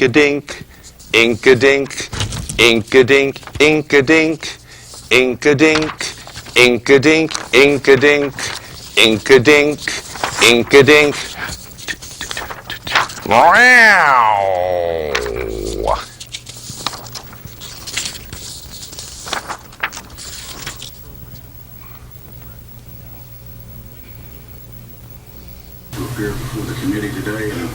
ink-a-dink, ink-a-dink, ink-a-dink, ink-a-dink, ink-a-dink, ink-a-dink, ink-a-dink, ink-a-dink, ink-a-dink. Wow! Appear before the committee today, and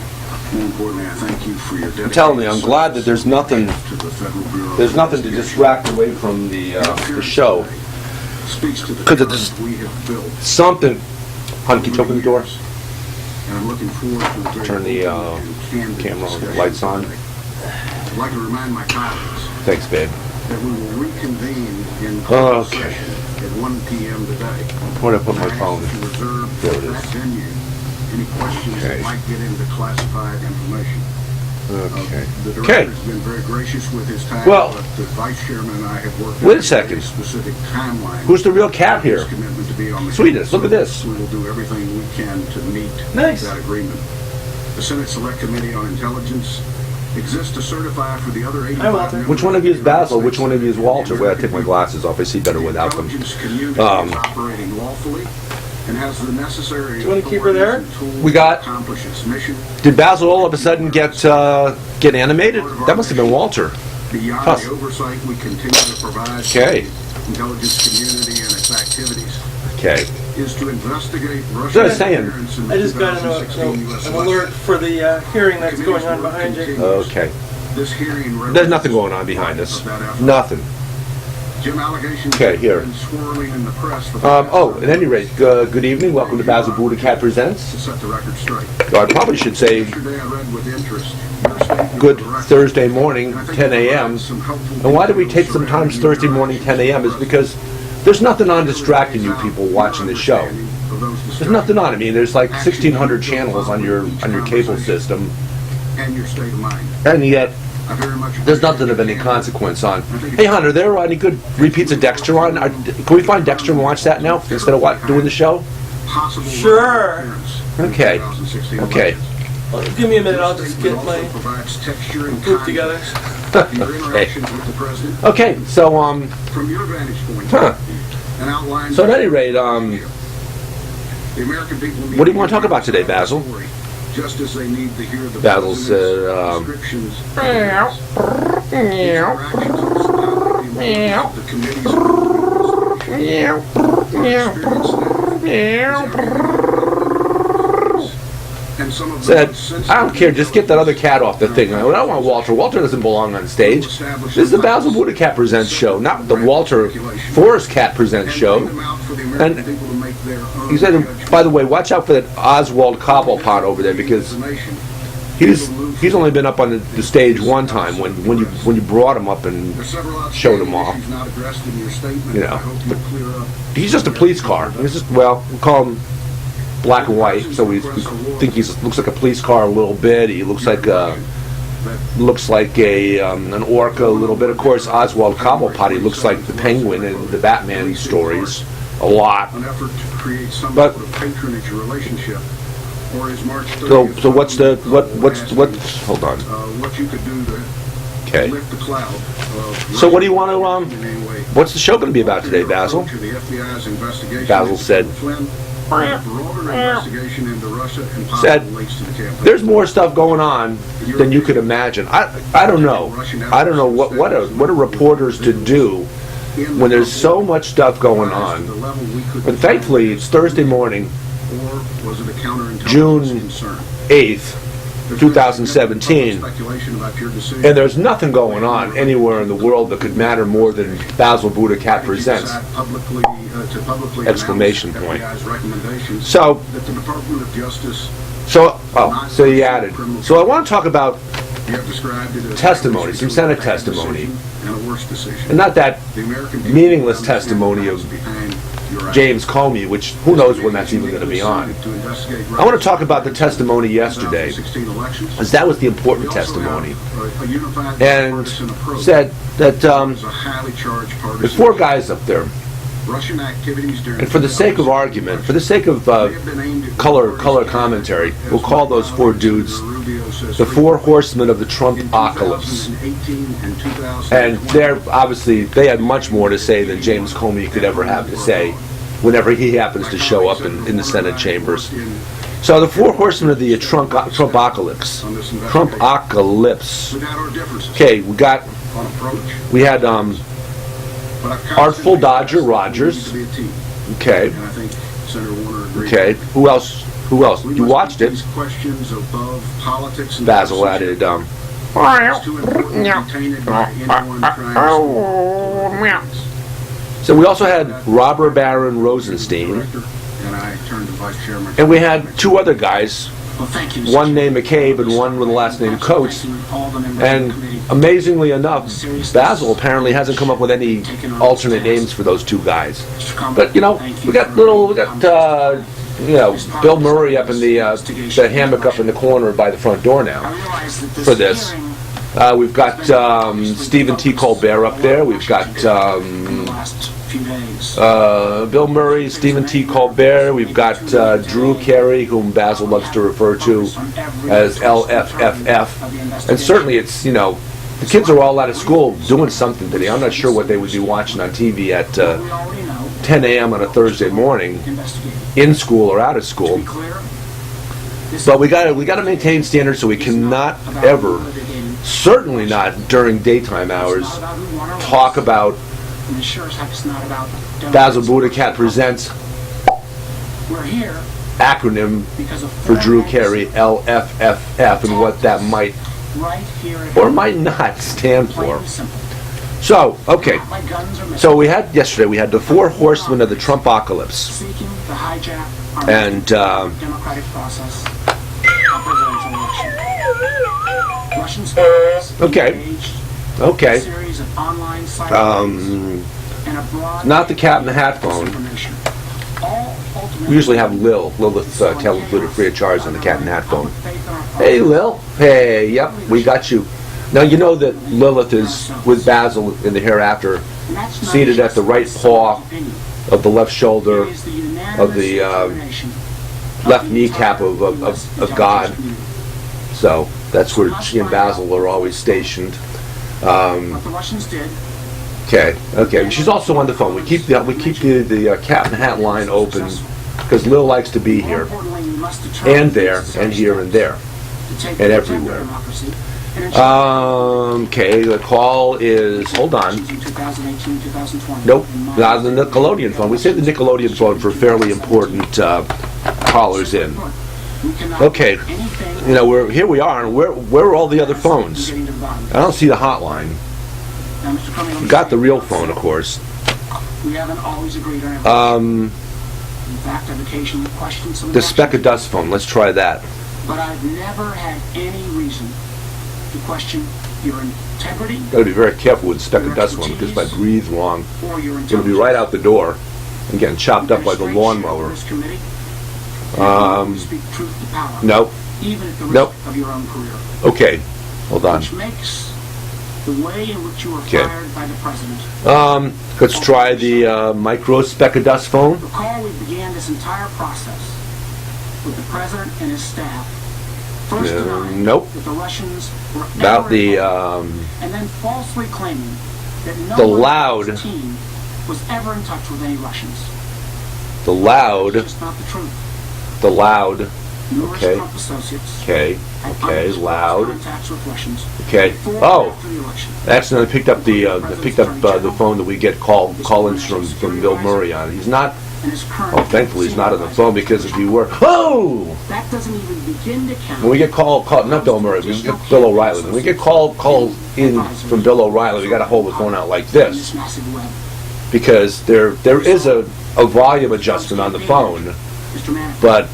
more importantly, I thank you for your dedication. I'm telling you, I'm glad that there's nothing. To the Federal Bureau There's nothing to distract away from the show. Speaks to the Because trust we have built. Something. Hon, can you open the door? And I'm looking forward to the very Turn the camera on, the lights on. I'd like to remind my colleagues Thanks, babe. that we will reconvene in closed session at 1 p.m. today. Where did I put my phone? To reserve There it that is. venue any questions that might get into classified information. Okay. The Okay. director's been very gracious with his time, Well, but the vice chairman and I have worked wait a out second. specific timeline. Who's the real cat here? His commitment to be on the Sweetest, look at this. We will do everything we can to meet Nice. that agreement. The Senate Select Committee on Intelligence exists to certify for the other 85 members. Which one of you is Basil? Which one of you is Walter? Wait, I take my glasses off. I see better without them. The intelligence community is operating lawfully and has the necessary. Do you want to keep her there? We got- to accomplish its mission. Did Basil all of a sudden get animated? That must have been Walter. Beyond Plus. the oversight we continue to provide to Okay. the intelligence community and its activities Okay. is to investigate What Russian was I saying? interference in the I just got 2016 U.S. an election. alert for the hearing that's going on behind you. Okay. This hearing There's nothing going on behind us. of that effort. Nothing. Jim, allegations Okay, have here. been swirling in the press for the past At any rate, good evening. Welcome to Basil BuddhaCat to Presents. set the record straight. I probably should say Yesterday I read with interest your statement good to the record, Thursday morning, and I think 10 it a.m. provides some helpful And why do we details take sometimes surrounding Thursday your morning, 10 a.m. is actions because there's nothing on distracting you people watching the show. of those There's nothing on. I mean, there's like 1,600 channels on your cable system, and your state of mind. and yet I very much there's nothing of any consequence on. Hey, Hunter, there are any good repeats of Dexter on? Can we find Dexter and watch that now instead of doing the show? Possible Sure. interference in Okay. 2016 Okay. elections. Well, give me a minute, I'll just get my provides texture and group together. context to your interactions with the president Okay. So from your vantage point Huh. and outline. So at any rate, the American people need what do you want to talk about today, Basil? story, just as they need to hear the Basil president's said, descriptions of events. His interactions on the committee's and some of said, the I don't care, just get that other cat off the thing. I don't want Walter. Walter doesn't belong on stage. This is the Basil BuddhaCat Presents show, not the Walter Forrest Cat Presents show. And he said, by the way, watch out for that Oswald Cobblepot over there, because he's only been up on the stage one time when you brought him up and showed him off. You know, but he's just a police car. He's just, well, we'll call him black and white, so we think he looks like a police car a little bit. He looks like an orca a little bit. Of course, Oswald Cobblepot, he looks like the Penguin in the Batman stories a lot. But so what's hold on. What you could do to Okay. lift the cloud. So what do you want to what's the show going to be about today, Basil? To the FBI's investigation Basil said, broader investigation into Russia and said, possible links to the campaign. there's more stuff going on than you could imagine. I don't know. I don't know what are reporters to do when there's so much stuff going on. But thankfully, it's Thursday morning, Or was it a counterintelligence June concern? 8th, 2017, Speculation about your decision. and there's nothing going on anywhere in the world that could matter more than Basil BuddhaCat Presents! Publicly Exclamation announce point. FBI's recommendations So, that the Department of Justice so he added. So I want to talk about you have described it as testimony, some Senate testimony, and a worse decision. and not that The American people meaningless understand testimony the of facts behind your actions. James Comey, which who knows when that's even going to be on. I want to talk about the testimony yesterday, 2016 elections. because that was the important We also testimony, have a unified and bipartisan approach. said that There's a highly charged partisan there's four guys up there, Russian activities during And for the sake of argument, for the sake of color commentary, we'll call those four dudes the four horsemen of the Trump-ocalypse. And they're obviously, they had much more to say than James Comey could ever have to say whenever he happens to show up in the Senate chambers. So the four horsemen of the Trump-ocalypse. Trump-ocalypse. Okay, we had Artful Dodger Rogers. Okay. Okay. Who else? You watched it. Basil added, So we also had Robber Baron Rosenstein. And we had two other guys. One named McCabe and one with the last name Coates. And amazingly enough, Basil apparently hasn't come up with any alternate names for those two guys. But we got Bill Murray up in the hammock up in the corner by the front door now for this. We've got Stephen T. Colbert up there. We've got Bill Murray, Stephen T. Colbert. We've got Drew Carey, whom Basil loves to refer to as LFFF. And certainly it's, the kids are all out of school doing something today. I'm not sure what they would be watching on TV at 10 a.m. on a Thursday morning, in school or out of school. But we got to maintain standards, so we cannot ever, certainly not during daytime hours, talk about Basil BuddhaCat Presents acronym for Drew Carey, LFFF, and what that might or might not stand for. So, okay. So yesterday we had the four horsemen of the Trump-ocalypse. And Okay. Not the cat in the hat phone. We usually have Lilith tell included free of charge on the cat in the hat phone. Hey, Lil. Hey, yep, we got you. Now you know that Lilith is with Basil in the hereafter, seated at the right paw of the left shoulder of the left kneecap of God. So that's where she and Basil are always stationed. Okay. She's also on the phone. We keep the cat in the hat line open because Lil likes to be here and there and here and there and everywhere. Okay, the call is, hold on. Nope, not the Nickelodeon phone. We save the Nickelodeon phone for fairly important callers in. Okay, here we are, and where are all the other phones? I don't see the hotline. We got the real phone, of course. The speck of dust phone. Let's try that. But I've never had any reason to question your integrity. Got to be very careful with the speck of dust phone because if I breathe wrong, it's going to be right out the door and getting chopped up like a lawnmower. Nope. Even at the risk of your own career. Okay, hold on. Which makes the way in which you were fired by the president. Let's try the micro speck of dust phone. Recall we began this entire process with the president and his staff first denying that the Russians were about the and then falsely claiming that no the one loud on the team was ever in touch with any Russians. The loud. It's just not the truth. The loud. Numerous Okay. Trump associates Okay. Loud. contacts with Russians Okay. before and Oh, after the election. accidentally picked up the phone that we get call-ins from Bill Murray on. He's not. And his current Oh, thankfully he's not on the phone because if he were, oh! that doesn't even begin to count. When we get not Bill Murray, we get Bill O'Reilly. When we get call in from Bill O'Reilly, we got to hold the phone out like this because there is a volume adjustment on the phone, but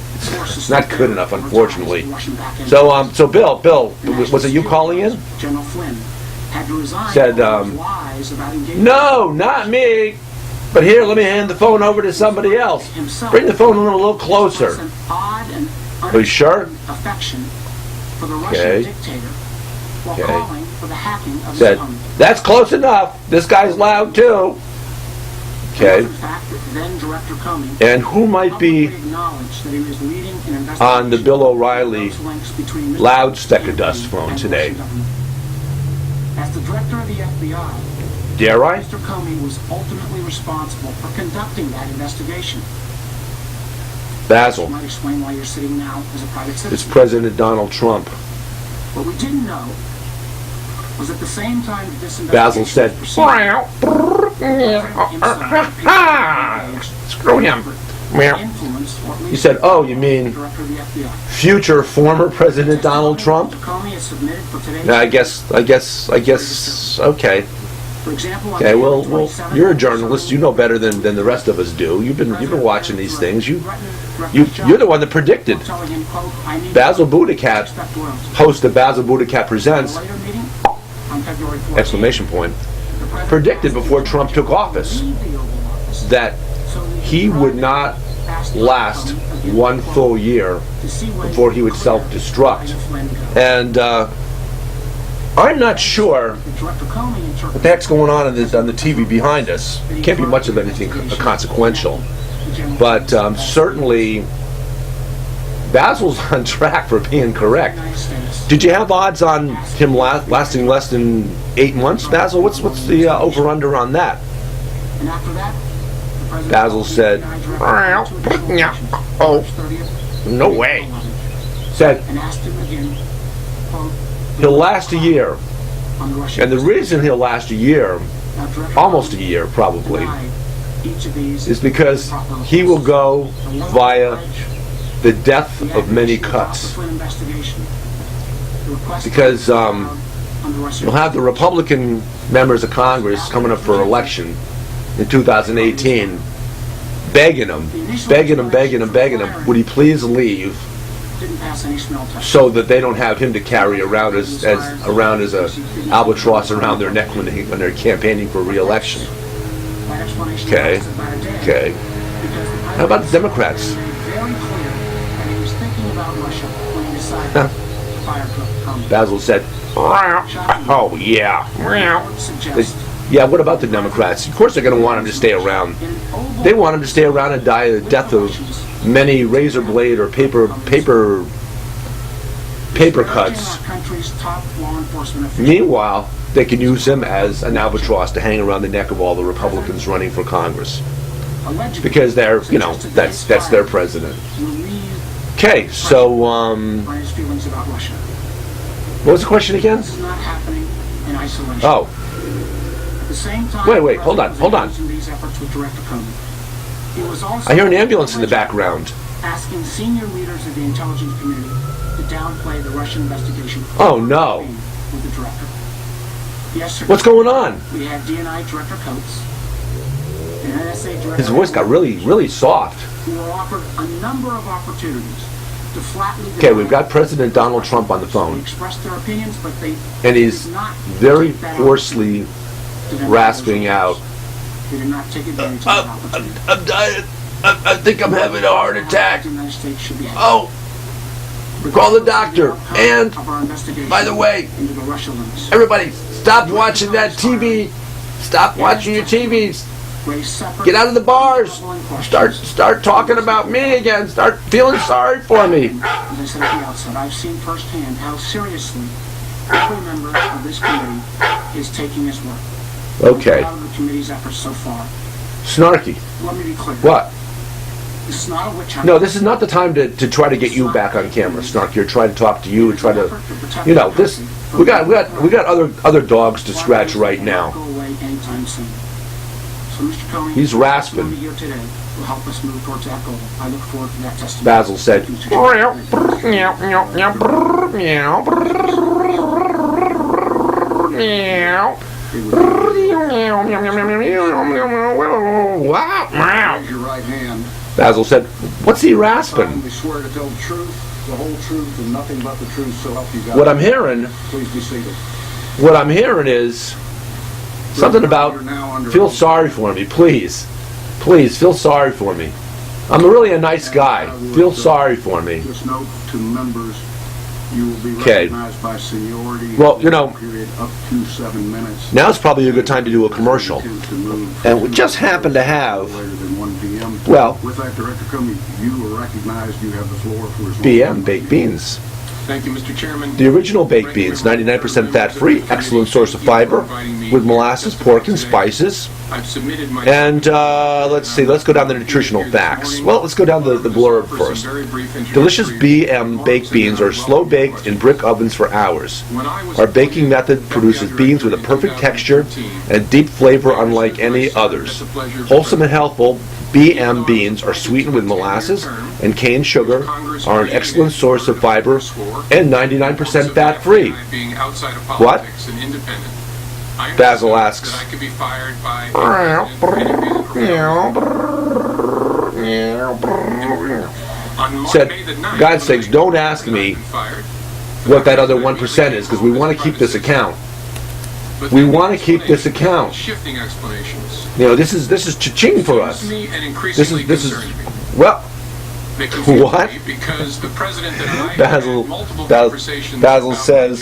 it's not good enough, unfortunately. So Bill, was it you calling in? General Flynn had to resign Said, lies about engagement. No, not me. But here, let me hand the phone over to somebody else. Bring the phone a little closer. An odd and Are you sure? affection for the Okay. Russian dictator while Okay. calling for the hacking of his Said, opponent. that's close enough. This guy's loud too. Okay. In fact, then Director Comey And who might be acknowledged that he was leading an investigation on the Bill O'Reilly into those links between Mr. loudspeaker Snarky dust phone and the today? Russian government. As the director of the FBI, Dare I? Mr. Comey was ultimately responsible for conducting that investigation. Basil, Which might explain why you're sitting now as a private citizen. it's President Donald Trump. What we didn't know was at the same time that this Basil investigation said, was proceeding, screw him. influenced, or at He least said, oh, you mean director of the FBI. future former President Donald Trump? Comey has submitted for today's I guess, okay. For example, Okay, well, you're a journalist. You know better than the rest of us do. You've been watching these things. You're the one that predicted. Basil BuddhaCat, host of Basil BuddhaCat Presents, exclamation point, predicted before Trump took office that he would not last one full year before he would self-destruct. And I'm not sure what the heck's going on on the TV behind us. Can't be much of anything consequential. But certainly, Basil's on track for being correct. Did you have odds on him lasting less than 8 months, Basil? What's the over-under on that? Basil said, oh, no way. Said, he'll last a year. And the reason he'll last a year, almost a year probably, is because he will go via the death of many cuts. Because you'll have the Republican members of Congress coming up for election in 2018 begging him, would he please leave, so that they don't have him to carry around as a albatross around their neck when they're campaigning for re-election. Okay. How about the Democrats? Basil said, oh yeah. Yeah, what about the Democrats? Of course they're going to want him to stay around. They want him to stay around and die the death of many razor blade or paper cuts. Meanwhile, they can use him as an albatross to hang around the neck of all the Republicans running for Congress. Because they're, that's their president. Okay, so, what was the question again? Oh. Wait, hold on. I hear an ambulance in the background. Asking senior leaders of the intelligence community to downplay the Russian investigation. Oh no. With the director. Yesterday, what's going on? We had DNI Director Coates and NSA Director. His voice got really soft. Who were offered a number of opportunities to flatly. Okay, we've got President Donald Trump on the phone. Expressed their opinions, but they and he's very hoarsely rasping out. They did not take advantage of that opportunity. I'm dying. I think I'm having a heart attack. Oh, call the doctor. And, by the way, everybody, stop watching that TV. Stop watching your TVs. Get out of the bars. Start talking about me again. Start feeling sorry for me. As I said at the outset, I've seen firsthand how seriously every member of this committee is taking his work. Okay. I'm proud of the committee's efforts so far. Snarky. Let me be clear. What? This is not a witch hunt. No, this is not the time to try to get you back on camera, Snarky. Or try to talk to you and try to, this. We got other dogs to scratch right now. He's rasping. Basil said. Basil said, what's he rasping? We swear to tell the truth, the whole truth, and nothing but the truth, so help you God. What I'm hearing, Please be seated. What I'm hearing is something about feel sorry for me, please. Please, feel sorry for me. I'm really a nice guy. Feel sorry for me. This note to members You will be Okay. recognized by seniority. Well, you know, Period up to 7 minutes. now's probably a good time to do a commercial. And we just happen to have, Later than 1 p.m. well, With that, Director Comey, you are recognized. You have the floor for as long BM baked beans. Thank you, Mr. Chairman. The original baked beans, 99% fat-free, excellent source of fiber, with molasses, pork, and spices. I've submitted my And let's see, let's go down the nutritional facts. Well, let's go down the blurb first. Delicious BM baked beans are slow baked in brick ovens for hours. Our baking method produces beans with a perfect texture and deep flavor unlike any others. Wholesome and healthful, BM beans are sweetened with molasses and cane sugar, are an excellent source of fiber, and 99% fat-free. What? Basil asks. Said, God's sakes, don't ask me what that other 1% is, because we want to keep this account. We want to keep this account. Shifting explanations. You know, this is cha-ching for us. This is well. What? Because the president and I Basil, had multiple Basil, conversations Basil about says,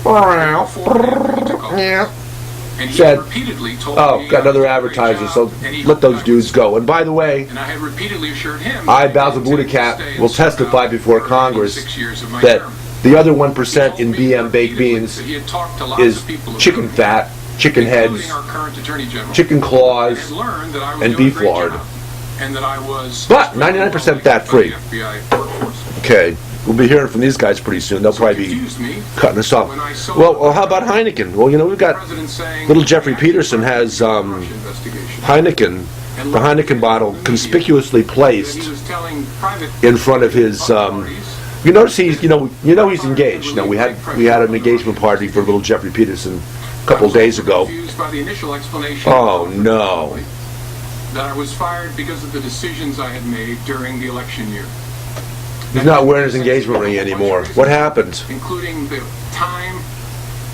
my job, and he said, repeatedly told oh, me got another I did a great advertiser, so job, and he let those hoped I dudes was- go. And by the way, And I had repeatedly assured him I, that Basil intended to stay BuddhaCat, in will testify Snarkhound before for Congress 6 years of my that term. the other He 1% told in me BM baked repeatedly beans that he had talked to lots is of people about chicken it, fat, chicken including heads, our current Attorney General, chicken and claws, had learned that I was and doing a beef great lard. job, and that I was But 99% fat-free. Okay, we'll be hearing from these guys pretty soon. They'll probably be cutting us off. Well, how about Heineken? Well, you know, we've got little Jeffrey Peterson has Heineken, the Heineken bottle conspicuously placed in front of his. You notice he's, you know he's engaged. You know, we had an engagement party for little Jeffrey Peterson a couple of days ago. Oh no! That I was fired because of the decisions I had made during the election year. He's not wearing his engagement ring anymore. What happened? Including the time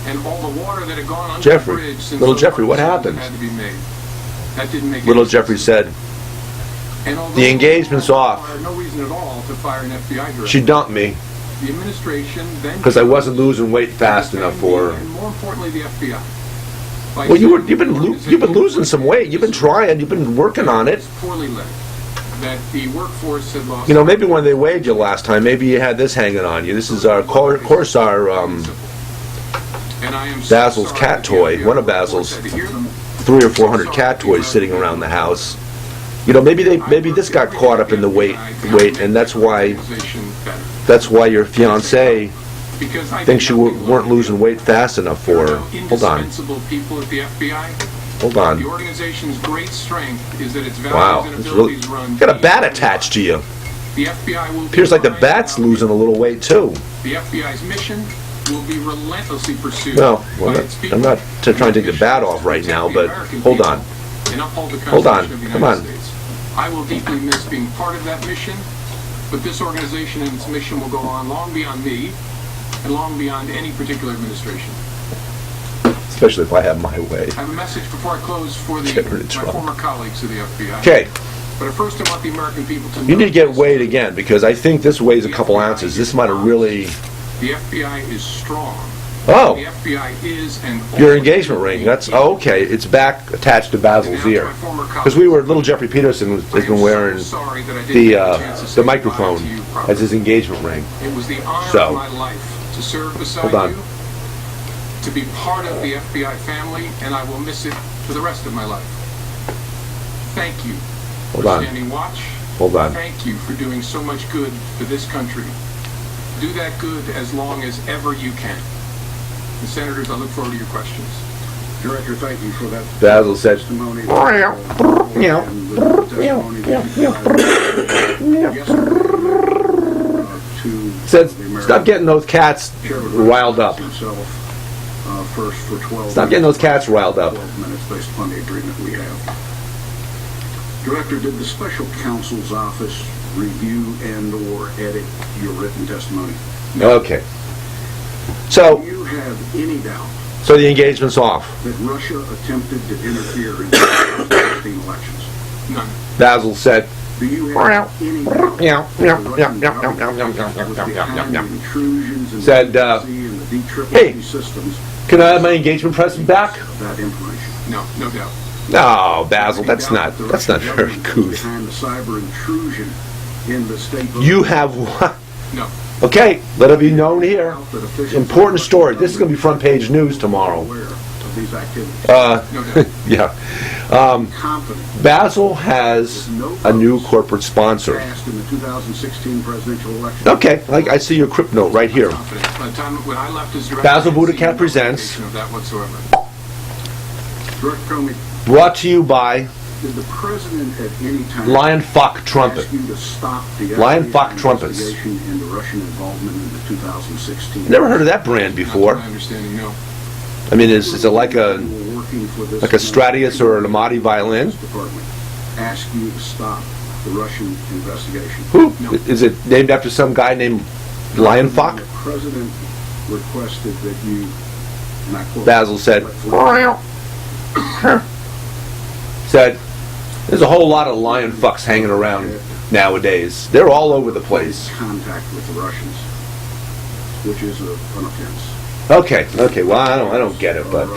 and all the water that had gone under Jeffrey, the bridge since little those Jeffrey, what decisions happened? had to be made. That didn't make Little any Jeffrey sense. said, And although the engagement's off. there was no reason at all to fire an FBI director. She dumped me The administration then because I wasn't losing weight fast enough for her. and more importantly the FBI. By Well, you've saying been the losing some weight. You've been trying. You've been working on it. was poorly led. That the workforce had lost. You know, maybe when they waved you last time, maybe you had this hanging on you. This is our, of course, our And I am so Basil's sorry cat that the toy. FBI One of workforce Basil's had to hear them. 300 or 400 cat toys sitting around the house. You know, maybe this got caught up in the weight, and that's why your fiance thinks you weren't losing weight fast enough for her. Hold on. Indispensable people at the FBI. Hold on. The organization's great strength is that its Wow, values and it's really abilities run. got a bat attached to you. The FBI will Appears like the be bat's losing a little weight too. The FBI's mission will be relentlessly pursued. Well, by its people. I'm not trying to take the bat off right now, but hold on. And uphold the Hold on. Constitution of the Come United on. States. I will deeply miss being part of that mission, but this organization and its mission will go on long beyond me and long beyond any particular administration. Especially if I have my way. I have a message before I close for Get rid of my Trump. former colleagues of the FBI. Okay, But first I want the American people to know you need to get this. weighed again because I think this weighs a couple ounces. This might have really. The FBI is strong. Oh, The FBI is and your always engagement will ring. be. That's okay. It's back attached to Basil's ear. Because little Jeffrey Peterson has been wearing the microphone as his engagement ring. It was the honor So. of my life to serve beside Hold on. you, to be part of the FBI family, and I will miss it for the rest of my life. Thank you Hold for on. standing watch. Hold on. Thank you for doing so much good for this country. Do that good as long as ever you can. And Senators, I look forward to your questions. Director, thank you for that Basil said, testimony. Meow. And the testimony that you provided yesterday, to said, the American stop getting those cats Chair would riled up. recognize himself, first for 12 Stop getting those cats riled up. 12 minutes based upon the agreement we have. Director, did the special counsel's office review and/or edit your written testimony? Okay. Do So you have any doubt the engagement's off. that Russia attempted to interfere in the 2016 elections? None. Basil said, Do you have any doubt that the Russian government was behind the intrusions in Said, the DNC and the Ckistani hey, systems? Can I have my engagement press back? That information. No, no doubt. No, Basil, that's not very good. Behind the cyber intrusion in the state. You have what? No. Okay, let it be known here. Important story. This is going to be front page news tomorrow. Aware of these activities. No doubt. Yeah. Confident. Basil has a new corporate sponsor. Passed in the 2016 presidential election. Okay, I see your crypt note right here. Confident. By the time when I left as director, Basil I had seen BuddhaCat no Presents. indication of that whatsoever. Director Comey, Brought to you by did the president at any time Lion Fuck Trumpet. ask you to stop the Lion FBI Fuck Trumpets. investigation into Russian involvement in the 2016? Never heard of that brand Not to before. my understanding, no. I mean, is it like a like a Stradius or an Amati violin? Department ask you to stop the Russian investigation. Who? Is it named after some guy named Lion Fuck? The president requested that you, and I quote, Basil said, there's a whole lot of lion fucks hanging around nowadays. They're all over the place. contact with the Russians, which is an offense. Okay, well, I don't get it, but,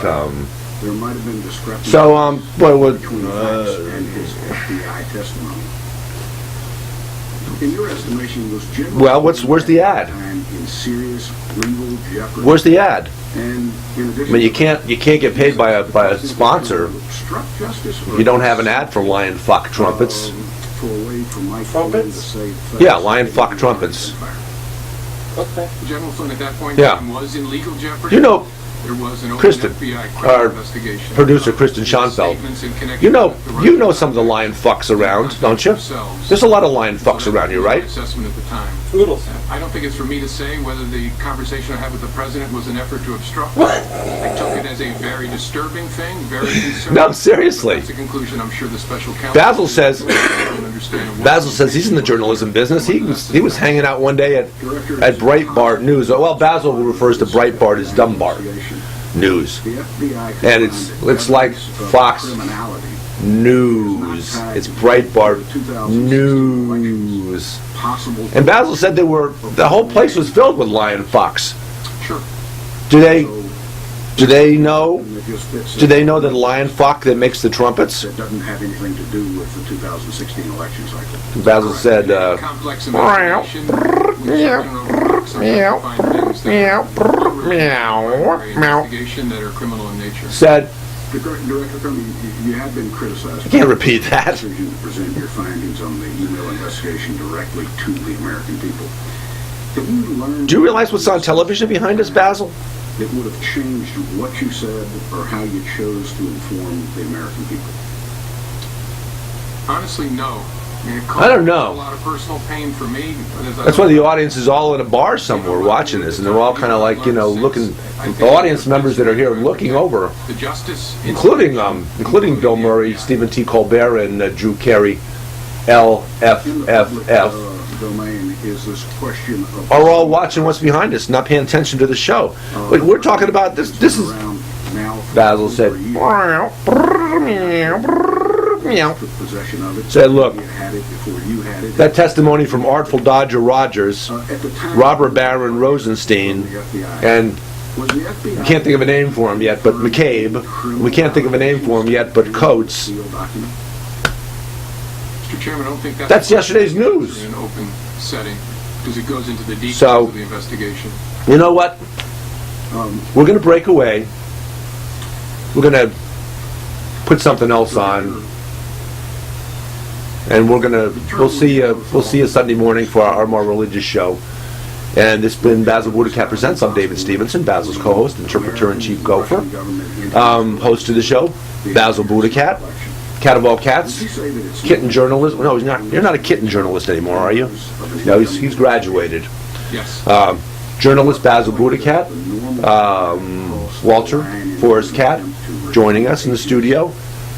There might have been discrepancy so, what, between facts and his FBI testimony. In your estimation, was General Well, where's the ad? in serious legal jeopardy? Where's the ad? And in addition, I mean, you can't get paid by a sponsor obstruct justice if you don't have an ad for Lion Fuck Trumpets. for a way for Mike Trumpets? to say Yeah, Lion Fuck Trumpets. Okay. General Flynn at that point Yeah. was in legal jeopardy. You know, There was an open Kristen, FBI our investigation. producer Kristen Schoenfeld, Statements in connection you know with the Russian some of the lion fucks around, don't you? themselves. There's a lot of lion fucks around here, right? Assessment at the time. Oodles. I don't think it's for me to say whether the conversation I had with the president was an effort to obstruct. I took it as a very disturbing thing, very concerning. No, seriously. But that's a conclusion I'm sure the special counsel. Basil says don't understand what- Basil says he's in the journalism business. He was hanging out one day at Breitbart News. Well, Basil refers to Breitbart as Dunbar News. the FBI And it's like Fox criminality News. It's Breitbart News. possible. And Basil said the whole place was filled with lion fucks. Sure. Do they know that lion fuck that makes the trumpets? That doesn't have anything to do with the 2016 election cycle. Basil said, Complex investigation. Investigation that are criminal in nature. said, Director Comey, you have been criticized. I can't repeat that. Decision to present your findings on the email investigation directly to the American people. Have you learned? Do you realize what's on television behind us, Basil? It would have changed what you said or how you chose to inform the American people. Honestly, no. I mean, it I don't know. caused a lot of personal pain for me. That's why the audience is all in a bar somewhere watching this, and they're all kind of like, looking. The audience members that are here looking over, The justice, including Bill Murray, Stephen T. Colbert, and Drew Carey, LFFF, Domain is this question of are all watching what's behind us, not paying attention to the show. But we're talking about this. This is around now. Basil said. Possession of it. Said, look, You had it before you had it. that testimony from Artful Dodger Rogers, At the time, Robert Baron Rosenstein, the FBI and was the FBI we can't think of a name for him yet, but McCabe. We can't think of a name for him yet, but Coates. sealed document. Mr. Chairman, I don't think That's yesterday's news. in an open setting because it goes into the details So- of the investigation. You know what? We're going to break away. We're going to put something else on, and we'll see you Sunday morning for our more religious show. And this has been Basil BuddhaCat Presents. I'm David Stevenson, Basil's co-host, interpreter-in-chief Gopher. Host of the show, Basil BuddhaCat, cat of all cats, kitten journalist. No, he's not. You're not a kitten journalist anymore, are you? No, he's graduated. Yes. Journalist Basil BuddhaCat, Walter Forrest Cat, joining us in the studio,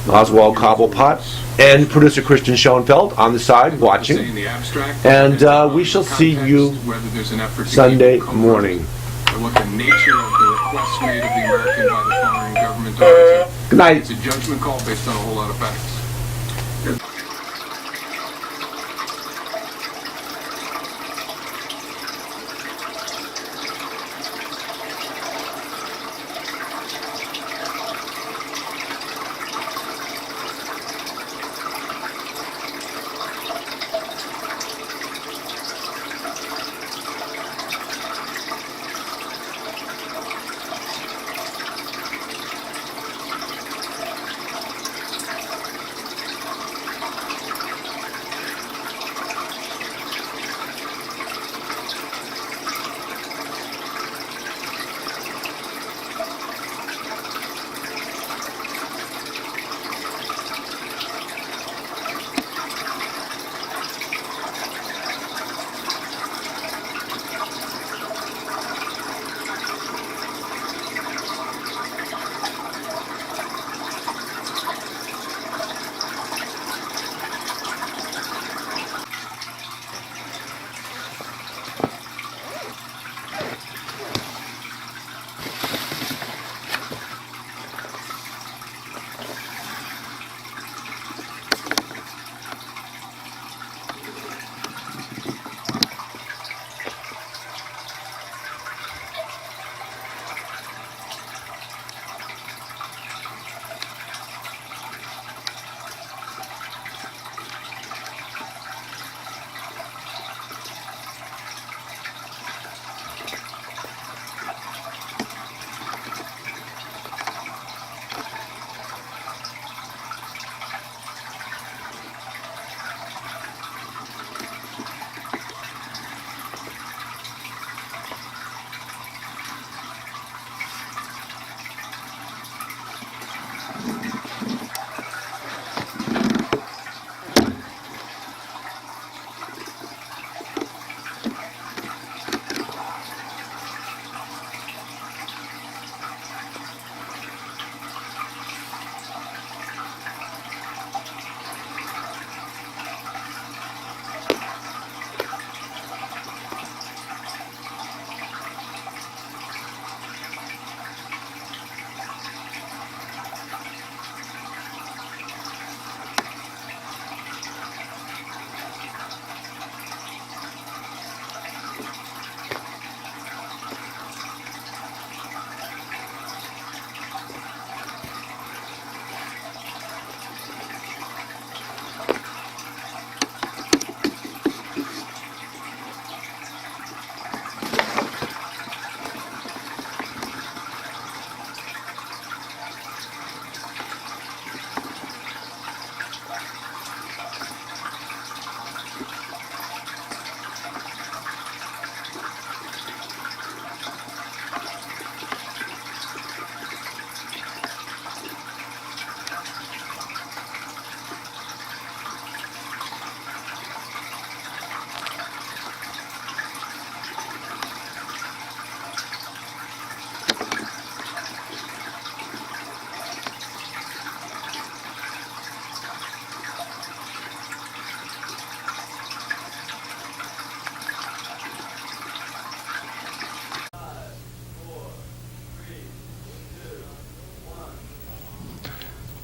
Oswald Cobblepot, and producer Christian Schoenfeld on the side Say watching. in the abstract, And we shall see you whether there's an effort to Sunday keep morning. and what the nature of the request made of the American by the foreign government are. Good night. It's a judgment call based on a whole lot of facts.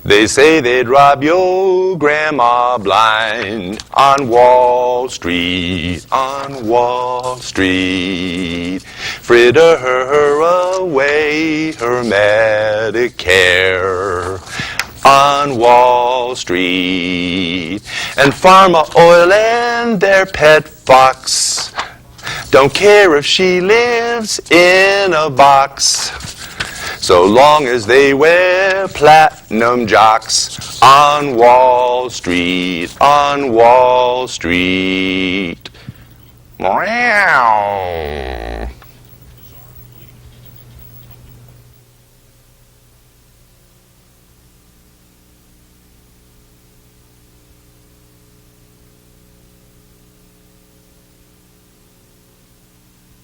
They say they'd rob your grandma blind on Wall Street, on Wall Street. Fritter her away her Medicare on Wall Street. And Pharma Oil and their pet fox don't care if she lives in a box, so long as they wear platinum jocks on Wall Street, on Wall Street. Meow.